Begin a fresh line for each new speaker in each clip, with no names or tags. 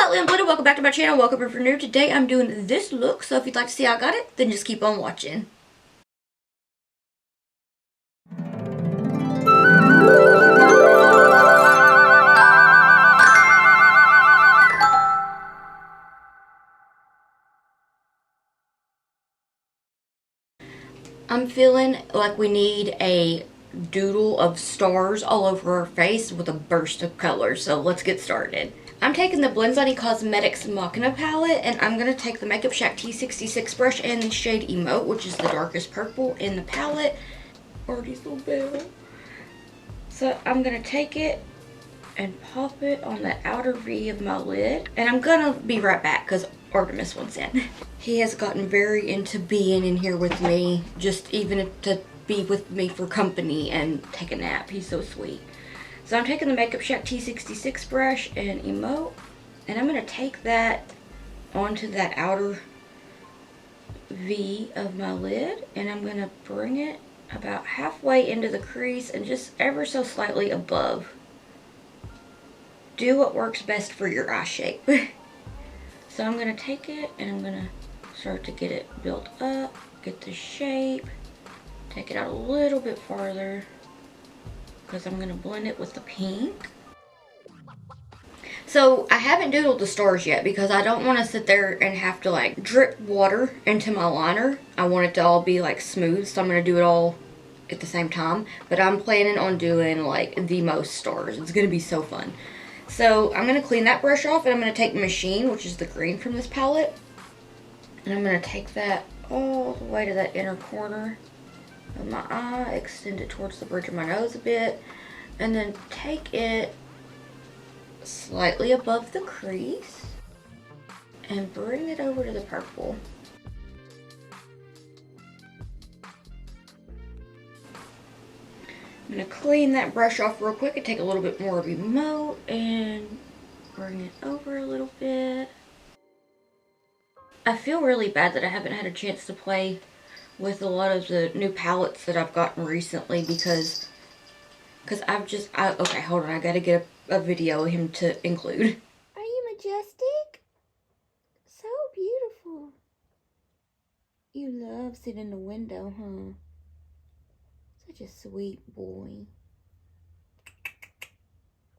hotly unblended, welcome back to my channel. Welcome if you're new. Today I'm doing this look, so if you'd like to see how I got it, then just keep on watching. I'm feeling like we need a doodle of stars all over our face with a burst of color, so let's get started. I'm taking the Brittanys Cosmetics Machina palette, and I'm going to take the Makeup Shack T66 brush and the shade Emote, which is the darkest purple in the palette. Already so bad. So I'm going to take it and pop it on the outer V of my lid. And I'm going to be right back because Artemis wants in. He has gotten very into being in here with me, just even to be with me for company and take a nap. He's so sweet. So I'm taking the Makeup Shack T66 brush and Emote, and I'm going to take that onto that outer V of my lid, and I'm going to bring it about halfway into the crease and just ever so slightly above. Do what works best for your eye shape. So I'm going to take it and I'm going to start to get it built up, get the shape, take it out a little bit farther because I'm going to blend it with the pink. So I haven't doodled the stars yet because I don't want to sit there and have to like drip water into my liner. I want it to all be like smooth, so I'm going to do it all at the same time. But I'm planning on doing like the most stars. It's going to be so fun. So I'm going to clean that brush off, and I'm going to take Machina, which is the green from this palette, and I'm going to take that all the way to that inner corner of my eye, extend it towards the bridge of my nose a bit, and then take it slightly above the crease and bring it over to the purple. I'm going to clean that brush off real quick and take a little bit more of Emote and bring it over a little bit. I feel really bad that I haven't had a chance to play with a lot of the new palettes that I've gotten recently because okay, hold on, I gotta get a video of him to include. Are you majestic? So beautiful. You love sitting in the window, huh? Such a sweet boy.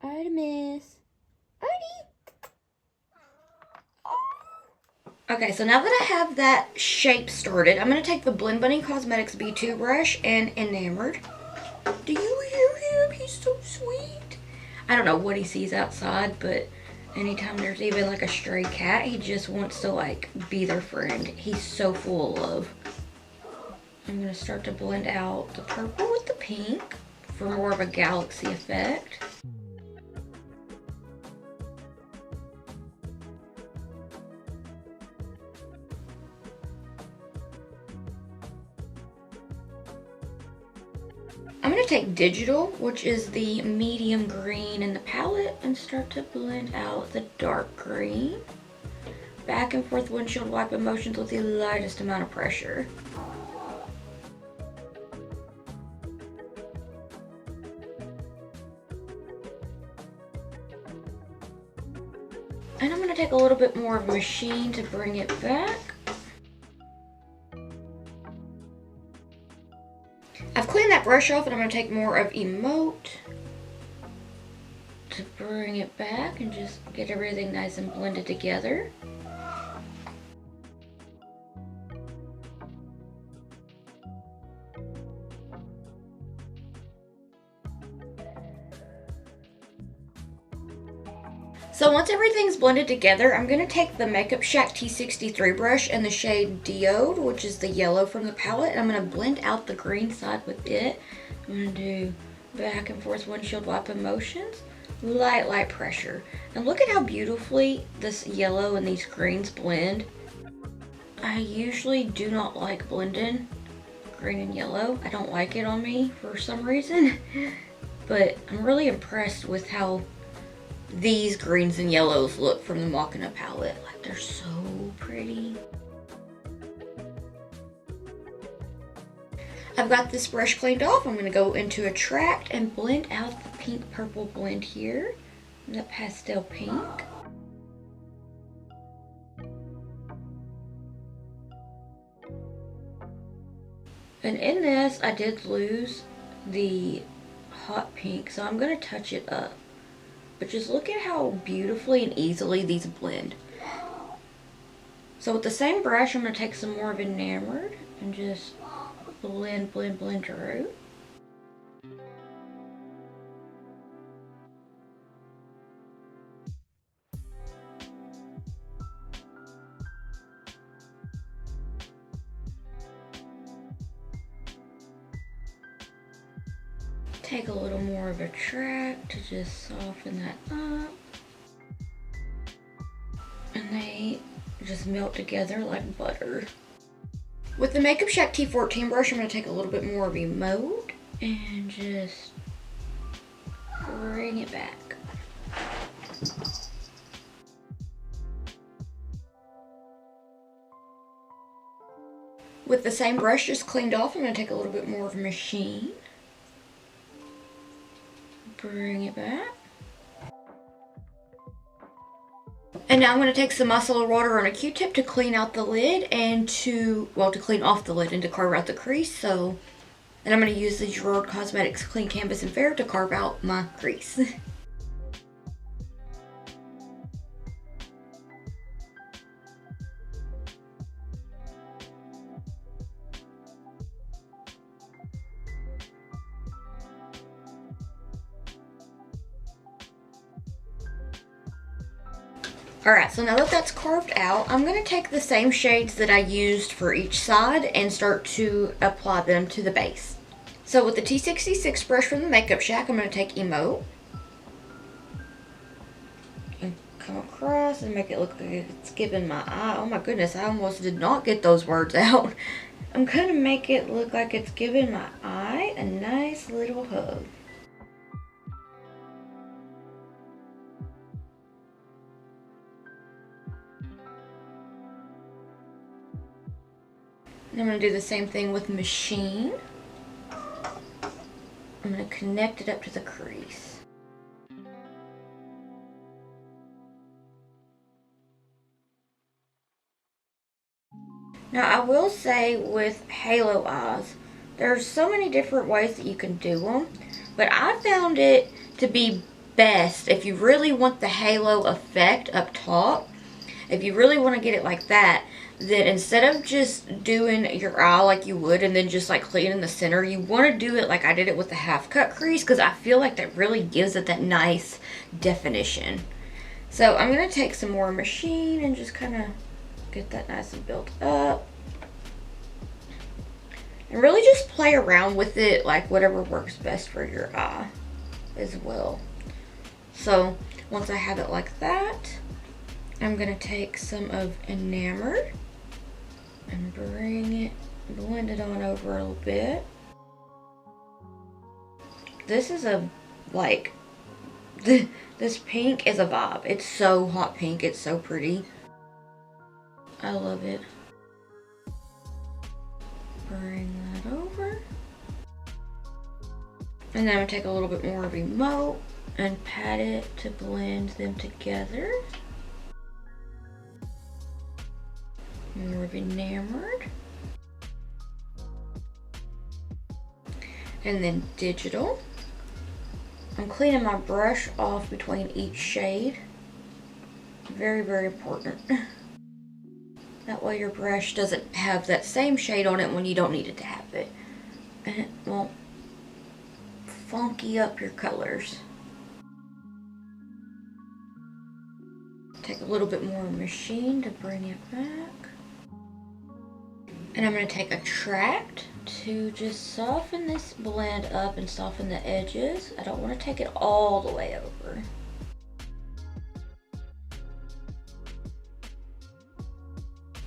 Artemis. Artie! Oh. Okay, so now that I have that shape started, I'm going to take the Brittanys Cosmetics B2 brush and Enamored. Do you hear him? He's so sweet. I don't know what he sees outside, but anytime there's even like a stray cat, he just wants to like be their friend. He's so full of love. I'm going to start to blend out the purple with the pink for more of a galaxy effect. I'm going to take Digital, which is the medium green in the palette, and start to blend out the dark green. Back and forth windshield wipe motions with the lightest amount of pressure. And I'm going to take a little bit more of Machina to bring it back. I've cleaned that brush off, and I'm going to take more of Emote to bring it back and just get everything nice and blended together. So once everything's blended together, I'm going to take the Makeup Shack T63 brush and the shade Diode, which is the yellow from the palette, and I'm going to blend out the green side with it. I'm going to do back and forth windshield wipe motions, light pressure. And look at how beautifully this yellow and these greens blend. I usually do not like blending green and yellow. I don't like it on me for some reason, but I'm really impressed with how these greens and yellows look from the Machina palette. Like, they're so pretty. I've got this brush cleaned off. I'm going to go into Attract and blend out the pink purple blend here. That pastel pink. And in this, I did lose the hot pink, so I'm going to touch it up. But just look at how beautifully and easily these blend. So with the same brush, I'm going to take some more of Enamored and just blend through. Take a little more of a track to just soften that up. And they just melt together like butter. With the Makeup Shack T14 brush, I'm going to take a little bit more of Emote and just bring it back. With the same brush just cleaned off, I'm going to take a little bit more of Machine. Bring it back. And now I'm going to take some micellar water on a Q-tip to clean out the lid and to clean off the lid and to carve out the crease. And I'm going to use the Gerard Cosmetics Clean Canvas and Fair to carve out my crease. Alright, so now that that's carved out, I'm going to take the same shades that I used for each side and start to apply them to the base. So with the T66 brush from the Makeup Shack, I'm going to take Emote and come across and make it look like it's giving my eye. Oh my goodness, I almost did not get those words out. I'm going to make it look like it's giving my eye a nice little hug. And I'm going to do the same thing with Machine. I'm going to connect it up to the crease. Now I will say with halo eyes, there's so many different ways that you can do them, but I found it to be best if you really want the halo effect up top. If you really want to get it like that, then instead of just doing your eye like you would and then just like cleaning the center, you want to do it like I did it with the half cut crease, because I feel like that really gives it that nice definition. So I'm going to take some more Machine and just kind of get that nice and built up. And really just play around with it, like whatever works best for your eye as well. So once I have it like that, I'm going to take some of Enamored and blend it on over a little bit. This is this pink is a vibe. It's so hot pink, it's so pretty. I love it. Bring that over. And then I'm going to take a little bit more of Emote and pat it to blend them together. More of Enamored. And then Digital. I'm cleaning my brush off between each shade. Very, very important. That way your brush doesn't have that same shade on it when you don't need it to have it. And it won't funky up your colors. Take a little bit more Machine to bring it back. And I'm going to take a tract to just soften this blend up and soften the edges. I don't want to take it all the way over.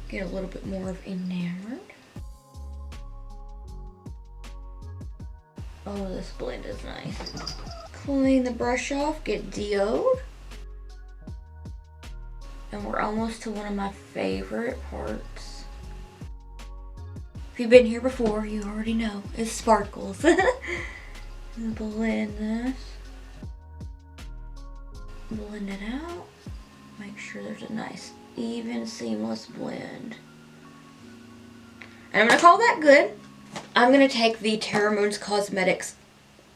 Get a little bit more of Enamored. Oh, this blend is nice. Clean the brush off, get deo'd. And we're almost to one of my favorite parts. If you've been here before, you already know, it's sparkles. Blend this. Blend it out. Make sure there's a nice, even, seamless blend. And I'm gonna call that good. I'm going to take the Terra Moons Cosmetics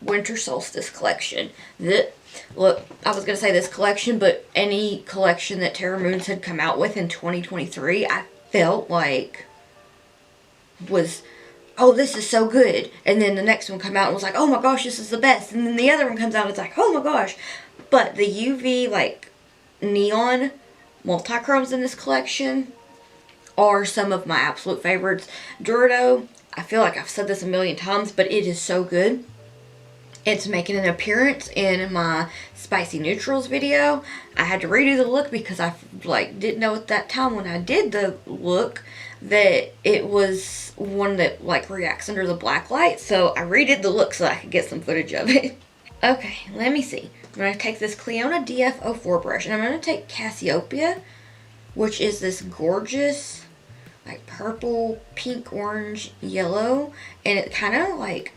Winter Solstice collection. Look, I was going to say this collection, but any collection that Terra Moons had come out with in 2023, I felt like was, oh, this is so good. And then the next one come out and was like, oh my gosh, this is the best. And then the other one comes out and it's like, oh my gosh. But the UV, like, neon multi-chromes in this collection are some of my absolute favorites. Dorado, I feel like I've said this a million times, but it is so good. It's making an appearance in my spicy neutrals video. I had to redo the look because I didn't know at that time when I did the look that it was one that reacts under the black light. So I redid the look so I could get some footage of it. Okay, let me see. I'm going to take this Cleona DF04 brush and I'm going to take Cassiopeia, which is this gorgeous purple, pink, orange, yellow, and it kind of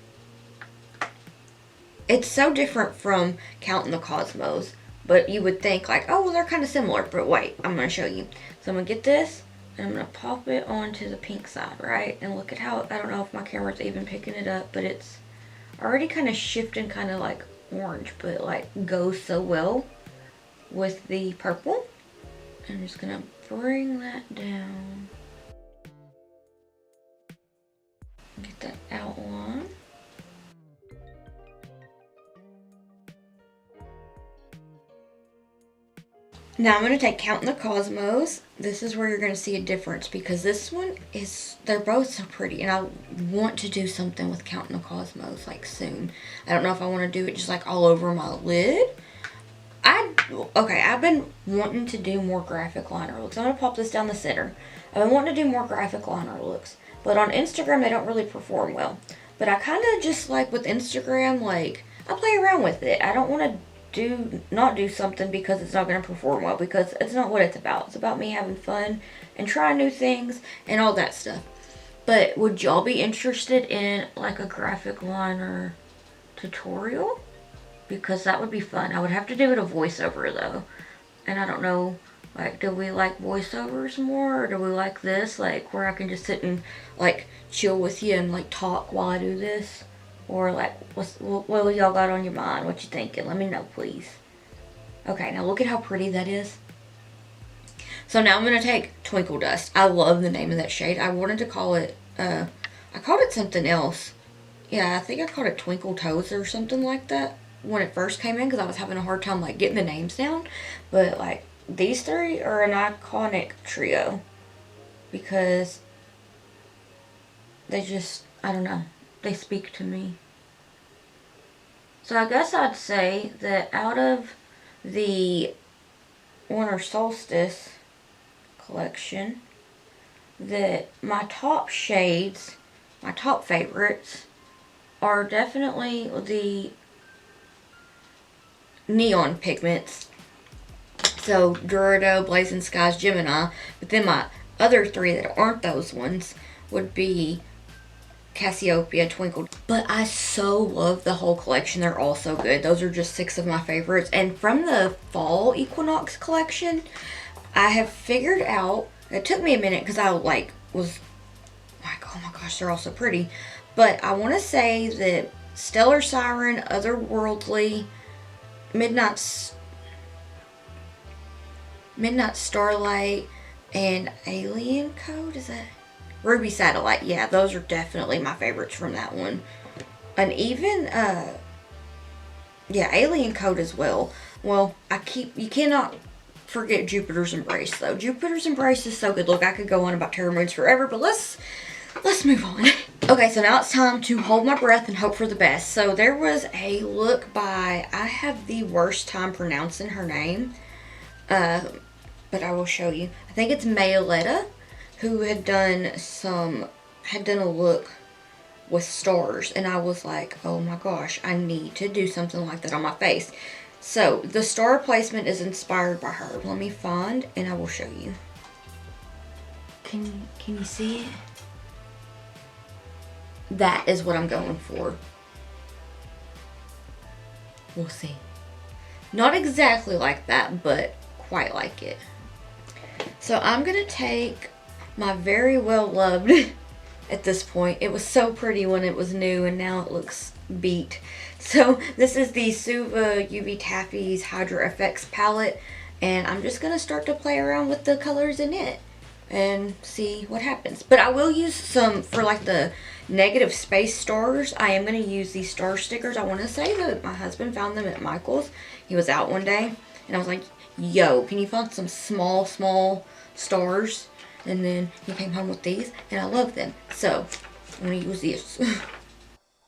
it's so different from Counting the Cosmos, but you would think oh, well, they're kind of similar, but wait, I'm going to show you. So I'm going to get this and I'm going to pop it onto the pink side, right? And look at how, I don't know if my camera's even picking it up, but it's already kind of shifting kind of orange, but goes so well with the purple. I'm just going to bring that down. Get that outline. Now I'm going to take Counting the Cosmos. This is where you're going to see a difference because this one is, they're both so pretty and I want to do something with Counting the Cosmos soon. I don't know if I want to do it just all over my lid. I've been wanting to do more graphic liner looks. I'm going to pop this down the center. I've been wanting to do more graphic liner looks. But on Instagram, they don't really perform well. But I kind of just with Instagram, I play around with it. I don't want to not do something because it's not going to perform well, because it's not what it's about. It's about me having fun and trying new things and all that stuff. But would y'all be interested in a graphic liner tutorial? Because that would be fun. I would have to do it a voiceover though. And I don't know, do we like voiceovers more, or do we like this, where I can just sit and chill with you and talk while I do this? Or what y'all got on your mind? What you thinking? Let me know, please. Okay, now look at how pretty that is. So now I'm going to take Twinkle Dust. I love the name of that shade. I wanted to call it, I called it something else. Yeah, I think I called it Twinkle Toes or something like that when it first came in, because I was having a hard time getting the names down. But these three are an iconic trio because they just, I don't know, they speak to me. So I guess I'd say that out of the Winter Solstice collection, that my top shades, my top favorites, are definitely the neon pigments. So Dorado, Blazing Skies, Gemini. But then my other three that aren't those ones would be Cassiopeia, Twinkle. But I so love the whole collection. They're all so good. Those are just 6 of my favorites. And from the Fall Equinox collection, I have figured out, it took me a minute because I was oh my gosh, they're all so pretty. But I want to say that Stellar Siren, Otherworldly, Midnight Starlight, and Alien Code, is that? Ruby Satellite, yeah, those are definitely my favorites from that one. And even, yeah, Alien Code as well. Well, you cannot forget Jupiter's Embrace, though. Jupiter's Embrace is so good. Look, I could go on about Terra Moons forever, but let's move on. Okay, so now it's time to hold my breath and hope for the best. So there was a look by, I have the worst time pronouncing her name, but I will show you. I think it's Mayaletta, who had done a look with stars, and I was like, oh my gosh, I need to do something like that on my face. So the star placement is inspired by her. Let me find and I will show you. Can you see it? That is what I'm going for. We'll see. Not exactly like that, but quite like it. So I'm gonna take my very well loved at this point. It was so pretty when it was new, and now it looks beat. So this is the Suva UV Taffy's Hydra Effects palette, and I'm just going to start to play around with the colors in it and see what happens. But I will use some for like the negative space stars. I am going to use these star stickers. I want to say that my husband found them at Michael's. He was out one day and I was like, yo, can you find some small stars? And then he came home with these and I love them. So I'm going to use these.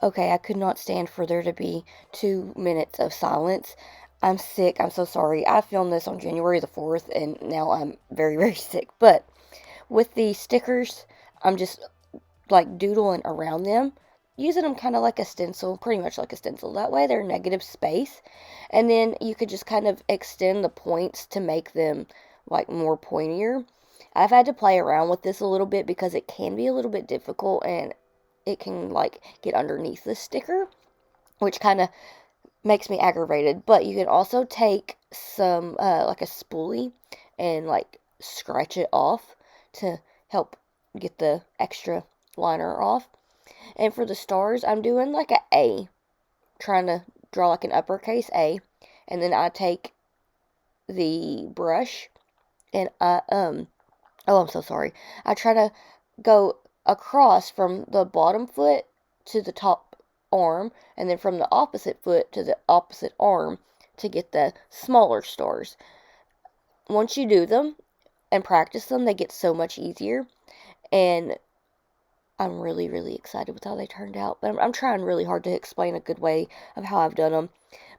Okay, I could not stand for there to be 2 minutes of silence. I'm sick. I'm so sorry. I filmed this on January the 4th and now I'm very, very sick. But with the stickers, I'm just like doodling around them, using them kind of like a stencil, pretty much like a stencil. That way they're negative space. And then you could just kind of extend the points to make them like more pointier. I've had to play around with this a little bit because it can be a little bit difficult and it can like get underneath the sticker, which kind of makes me aggravated. But you can also take some like a spoolie and like scratch it off to help get the extra liner off. And for the stars, I'm doing like an A, trying to draw like an uppercase A, and then I take the brush and I'm so sorry. I try to go across from the bottom foot to the top arm, and then from the opposite foot to the opposite arm to get the smaller stars. Once you do them and practice them, they get so much easier, and I'm really, really excited with how they turned out. But I'm trying really hard to explain a good way of how I've done them.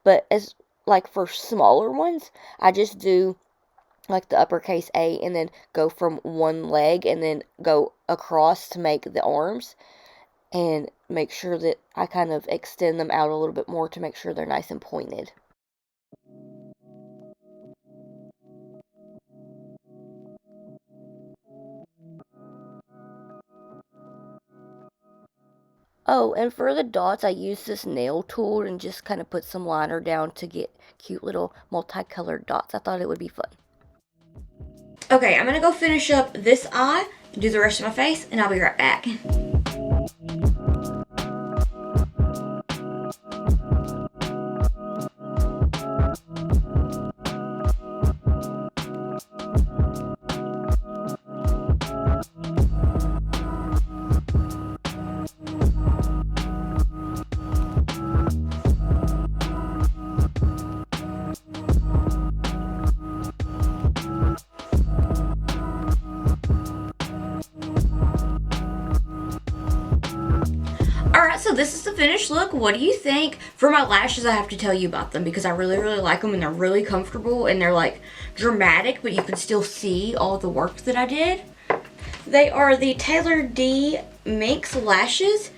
But as like for smaller ones, I just do like the uppercase A and then go from one leg and then go across to make the arms, and make sure that I kind of extend them out a little bit more to make sure they're nice and pointed. Oh, and for the dots, I use this nail tool and just kind of put some liner down to get cute little multicolored dots. I thought it would be fun. Okay, I'm gonna go finish up this eye, do the rest of my face, and I'll be right back. Alright, so this is the finished look. What do you think? For my lashes, I have to tell you about them because I really, really like them and they're really comfortable and they're like dramatic, but you can still see all the work that I did. They are the Taylor D Minx lashes.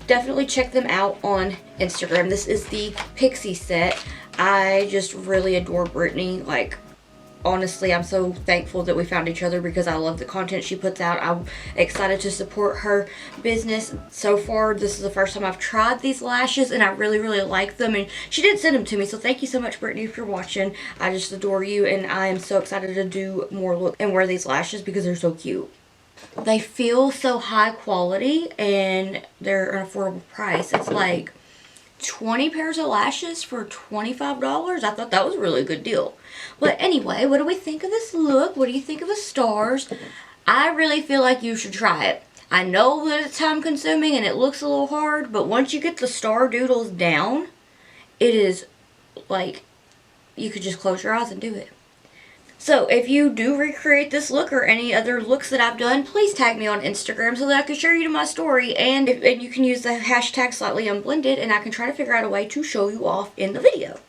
Definitely check them out on Instagram. This is the Pixie set. I just really adore Brittany. Like, honestly, I'm so thankful that we found each other because I love the content she puts out. I'm excited to support her business. So far, this is the first time I've tried these lashes and I really, really like them. And she did send them to me, so thank you so much, Brittany, if you're watching. I just adore you and I am so excited to do more look and wear these lashes because they're so cute. They feel so high quality and they're an affordable price. It's like 20 pairs of lashes for $25. I thought that was a really good deal. But anyway, what do we think of this look? What do you think of the stars? I really feel like you should try it. I know that it's time consuming and it looks a little hard, but once you get the star doodles down, it is like you could just close your eyes and do it. So if you do recreate this look or any other looks that I've done, please tag me on Instagram so that I can share you to my story. And you can use the hashtag slightlyunblended and I can try to figure out a way to show you off in the video.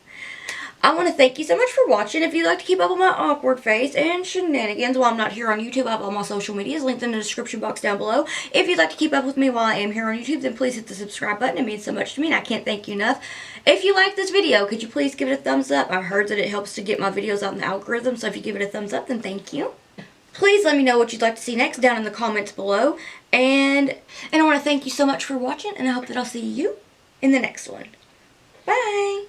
I want to thank you so much for watching. If you'd like to keep up with my awkward face and shenanigans while I'm not here on YouTube, I have all my social medias linked in the description box down below. If you'd like to keep up with me while I am here on YouTube, then please hit the subscribe button. It means so much to me and I can't thank you enough. If you like this video, could you please give it a thumbs up? I've heard that it helps to get my videos out in the algorithm, so if you give it a thumbs up, then thank you. Please let me know what you'd like to see next down in the comments below. And I want to thank you so much for watching, and I hope that I'll see you in the next one. Bye!